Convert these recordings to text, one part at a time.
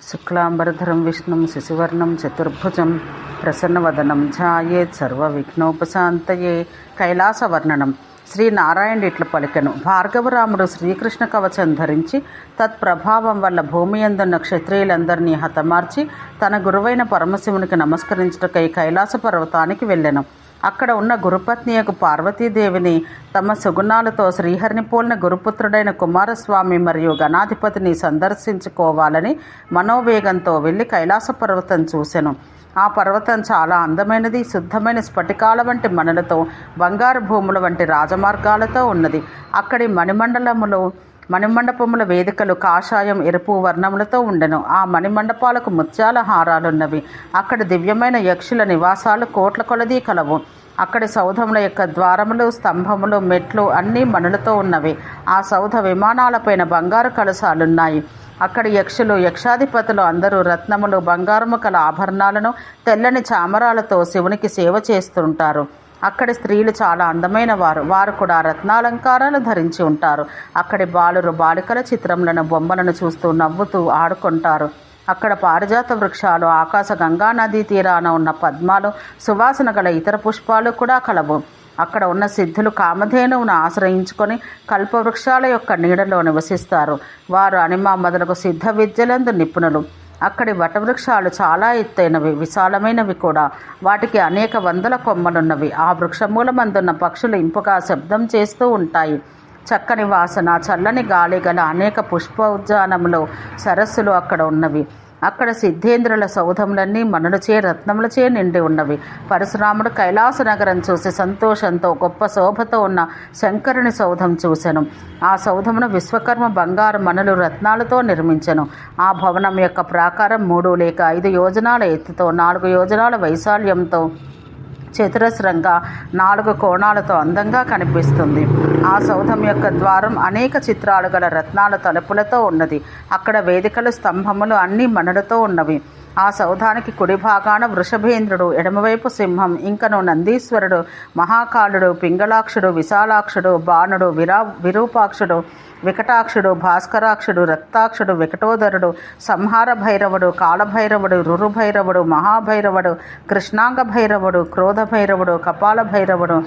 శుక్లాంబరధరం విష్ణుం శశివర్ణం చతుర్భుజం ప్రసన్నవదనం ధ్యాయేత్ సర్వవిఘ్నోపశాంతయే. కైలాసవర్ణనం. శ్రీనారాయణ ఇట్లు పలికెను. భార్గవరాముడు శ్రీకృష్ణ కవచం ధరించి తత్ప్రభావం వల్ల భూమి యందున్న క్షత్రియులందరినీ హతమార్చి తన గురువైన పరమశివునికి నమస్కరించుటకై కైలాస పర్వతానికి వెళ్ళెను. అక్కడ ఉన్న గురుపత్నియకు పార్వతీదేవిని తమ సుగుణాలతో శ్రీహరిని పోలిన గురుపుత్రుడైన కుమారస్వామి మరియు గణాధిపతిని సందర్శించుకోవాలని మనోవేగంతో వెళ్ళి కైలాస పర్వతం చూసెను. ఆ పర్వతం చాలా అందమైనది. శుద్ధమైన స్ఫటికాల వంటి మణులతో, బంగారు భూముల వంటి రాజమార్గాలతో ఉన్నది. అక్కడి మణిమండపముల వేదికలు కాషాయం, ఎరుపు వర్ణములతో ఉండెను. ఆ మణిమండపాలకు ముత్యాల హారాలున్నవి. అక్కడి దివ్యమైన యక్షుల నివాసాలు కోట్ల కొలదీ కలవు. అక్కడి సౌధముల యొక్క ద్వారములు, స్తంభములు, మెట్లు అన్నీ మణులతో ఉన్నవి. ఆ సౌధ విమానాలపైన బంగారు కలశాలున్నాయి. అక్కడి యక్షులు, యక్షాధిపతులు అందరూ రత్నములు, బంగారము కల ఆభరణాలను, తెల్లని చామరాలతో శివునికి సేవ చేస్తుంటారు. అక్కడి స్త్రీలు చాలా అందమైన వారు కూడా రత్నాలంకారాలు ధరించి ఉంటారు. అక్కడి బాలురు బాలికల చిత్రములను, బొమ్మలను చూస్తూ నవ్వుతూ ఆడుకుంటారు. అక్కడ పారిజాత వృక్షాలు, ఆకాశ గంగా నదీ తీరాన ఉన్న పద్మాలు, సువాసన గల ఇతర పుష్పాలు కూడా కలవు. అక్కడ ఉన్న సిద్ధులు కామధేనువును ఆశ్రయించుకొని కల్పవృక్షాల యొక్క నీడలో నివసిస్తారు. వారు అనిమ మొదలగు సిద్ధ విద్యలందు నిపుణులు. అక్కడి వటవృక్షాలు చాలా ఎత్తైనవి, విశాలమైనవి కూడా. వాటికి అనేక వందల కొమ్మలున్నవి. ఆ వృక్షమూలమందున్న పక్షులు ఇంపుగా శబ్దం చేస్తూ ఉంటాయి. చక్కని వాసన, చల్లని గాలి గల అనేక పుష్పోద్యానములు, సరస్సులు అక్కడ ఉన్నవి. అక్కడ సిద్ధేంద్రుల సౌధములన్నీ మణులచే, రత్నములచే నిండి ఉన్నవి. పరశురాముడు కైలాస నగరం చూసి సంతోషంతో గొప్ప శోభతో ఉన్న శంకరుని సౌధం చూసెను. ఆ సౌధమును విశ్వకర్మ బంగారు మణులు, రత్నాలతో నిర్మించెను. ఆ భవనం యొక్క ప్రాకారం 3 లేక 5 యోజనాల ఎత్తుతో, 4 యోజనాల వైశాల్యంతో, చతురస్రంగా 4 కోణాలతో అందంగా కనిపిస్తుంది. ఆ సౌధం యొక్క ద్వారం అనేక చిత్రాలు గల రత్నాల తలుపులతో ఉన్నది. అక్కడ వేదికలు, స్తంభములు అన్నీ మణులతో ఉన్నవి. ఆ సౌధానికి కుడి భాగాన వృషభేంద్రుడు, ఎడమవైపు సింహం, ఇంకను నందీశ్వరుడు, మహాకాలుడు, పింగళాక్షుడు, విశాలాక్షుడు, బాణుడు, విరూపాక్షుడు, వికటాక్షుడు, భాస్కరాక్షుడు, రక్తాక్షుడు, వికటోదరుడు, సంహార భైరవుడు, కాళభైరవుడు, రురుభైరవుడు, మహాభైరవుడు, కృష్ణాంగ భైరవుడు, క్రోధ భైరవుడు, కపాల భైరవుడు,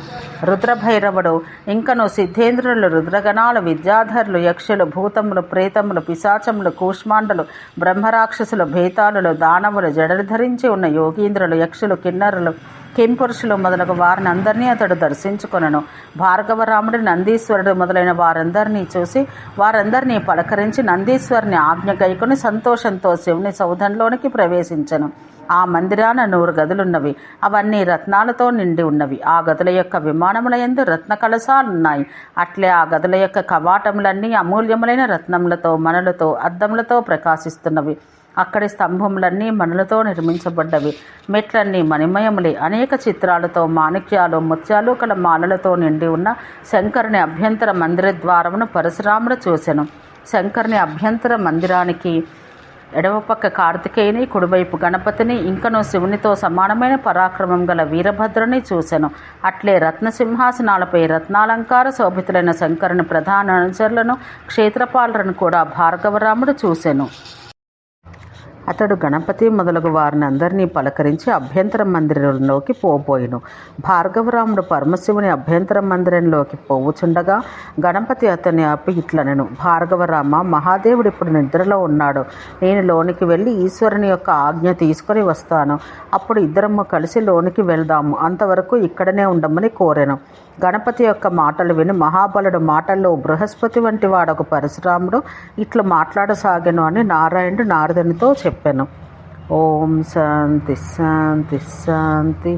రుద్రభైరవుడు, ఇంకను సిద్ధేంద్రులు, రుద్రగణాలు, విద్యాధరులు, యక్షులు, భూతములు, ప్రేతములు, పిశాచములు, కూష్మాండలు, బ్రహ్మరాక్షసులు, భేతాళులు, దానవులు, జడలు ధరించి ఉన్న యోగీంద్రులు, యక్షులు, కిన్నరులు, కింపురుషులు మొదలగు వారిని అందరినీ అతడు దర్శించుకొనెను. భార్గవరాముడు, నందీశ్వరుడు మొదలైన వారందరినీ చూసి వారందరినీ పలకరించి నందీశ్వరుని ఆజ్ఞ గైకొని సంతోషంతో శివుని సౌధంలోనికి ప్రవేశించెను. ఆ మందిరాన 100 గదులున్నవి. అవన్నీ రత్నాలతో నిండి ఉన్నవి. ఆ గదుల యొక్క విమానముల యందు రత్న కలశాలున్నాయి. అట్లే ఆ గదుల యొక్క కవాటములన్నీ అమూల్యములైన రత్నములతో, మణులతో, అద్దములతో ప్రకాశిస్తున్నవి. అక్కడి స్తంభములన్నీ మణులతో నిర్మించబడ్డవి. మెట్లన్నీ మణిమయములే. అనేక చిత్రాలతో, మాణిక్యాలు, ముత్యాలు కల మాలలతో నిండి ఉన్న శంకరుని అభ్యంతర మందిర ద్వారమును పరశురాముడు చూసెను. శంకరుని అభ్యంతర మందిరానికి ఎడమపక్క కార్తికేయుని, కుడివైపు గణపతిని, ఇంకనూ శివునితో సమానమైన పరాక్రమం గల వీరభద్రుని చూసెను. అట్లే రత్నసింహాసనాలపై రత్నాలంకార శోభితులైన శంకరుని ప్రధాన అనుచరులను, క్షేత్రపాలలను కూడా భార్గవరాముడు చూసెను. అతడు గణపతి మొదలగు వారిని అందరినీ పలకరించి అభ్యంతర మందిరంలోకి పోబోయెను. భార్గవరాముడు పరమశివుని అభ్యంతర మందిరంలోకి పోవుచుండగా గణపతి అతన్ని ఆపి ఇట్లనెను: భార్గవరామ, మహాదేవుడు ఇప్పుడు నిద్రలో ఉన్నాడు. నేను లోనికి వెళ్ళి ఈశ్వరుని యొక్క ఆజ్ఞ తీసుకొని వస్తాను. అప్పుడు ఇద్దరము కలిసి లోనికి వెళ్దాము. అంతవరకు ఇక్కడనే ఉండమని కోరెను. గణపతి యొక్క మాటలు విని మహాబలుడు మాటల్లో బృహస్పతి వంటి వాడొక పరశురాముడు ఇట్లు మాట్లాడసాగెను అని నారాయణుడు నారదునితో చెప్పెను. ఓం శాంతి శాంతి శాంతి.